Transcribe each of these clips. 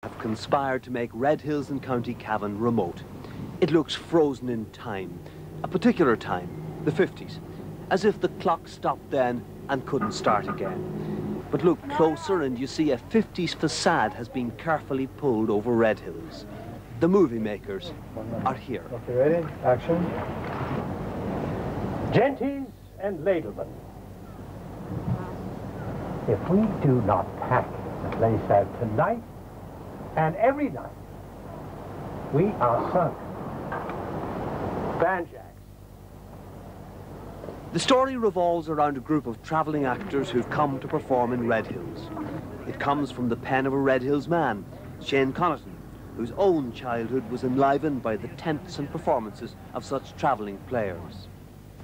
have conspired to make Redhills in County Cavan remote. It looks frozen in time, a particular time, the 50s, as if the clock stopped then and couldn't start again. But look closer and you see a 50s facade has been carefully pulled over Redhills. The movie makers are here. Okay, ready? Action. Genties and ladlemen, if we do not pack the place out tonight and every night, we are sunk. Banjacks. The story revolves around a group of travelling actors who've come to perform in Redhills. It comes from the pen of a Redhills man, Shane Connaughton, whose own childhood was enlivened by the tents and performances of such travelling players.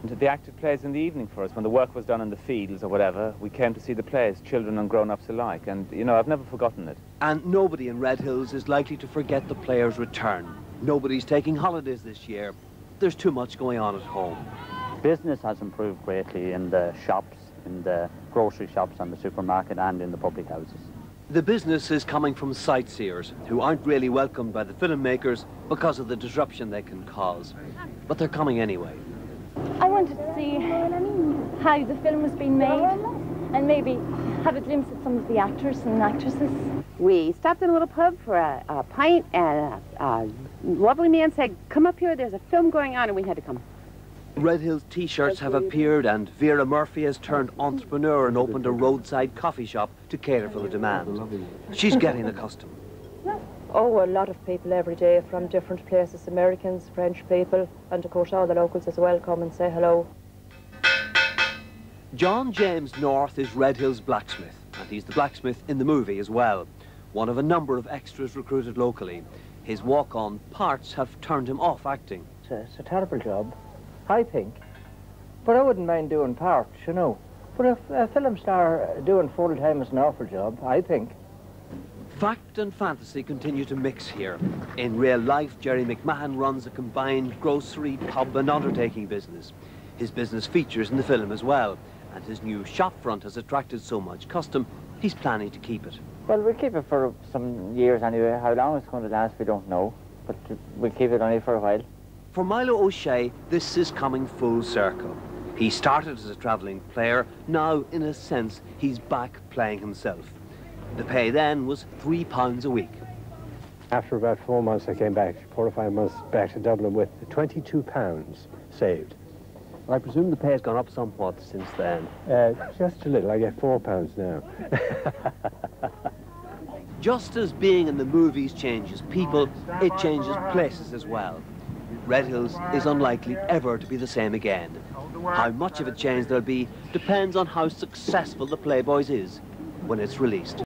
The acted plays in the evening for us. When the work was done in the fields or whatever, we came to see the plays, children and grown-ups alike, and, you know, I've never forgotten it. And nobody in Redhills is likely to forget the players' return. Nobody's taking holidays this year. There's too much going on at home. Business has improved greatly in the shops, in the grocery shops and the supermarket and in the public houses. The business is coming from sightseers who aren't really welcomed by the filmmakers because of the disruption they can cause. But they're coming anyway. I wanted to see how the film was being made and maybe have a glimpse at some of the actors and actresses. We stopped in a little pub for a pint, and a lovely man said, "Come up here, there's a film going on," and we had to come. Redhills t-shirts have appeared and Vera Murphy has turned entrepreneur and opened a roadside coffee shop to cater for the demand. She's getting accustomed. Oh, a lot of people every day from different places, Americans, French people, and of course all the locals as well come and say hello. John James North is Redhills' blacksmith, and he's the blacksmith in the movie as well. One of a number of extras recruited locally. His walk-on parts have turned him off acting. It's a terrible job, I think. But I wouldn't mind doing parts, you know. But a film star doing full-time is an awful job, I think. Fact and fantasy continue to mix here. In real life, Jerry McMahon runs a combined grocery, pub and undertaking business. His business features in the film as well, and his new shop front has attracted so much custom, he's planning to keep it. Well, we'll keep it for some years anyway. How long it's going to last, we don't know. But we'll keep it only for a while. For Milo O'Shea, this is coming full circle. He started as a travelling player. Now, in a sense, he's back playing himself. The pay then was £3 a week. After about 4 months, I came back, 4 or 5 months back to Dublin with £22 saved. I presume the pay has gone up somewhat since then. Just a little. I get £4 now. Just as being in the movies changes people, it changes places as well. Redhills is unlikely ever to be the same again. How much of a change there'll be depends on how successful the Playboys is when it's released.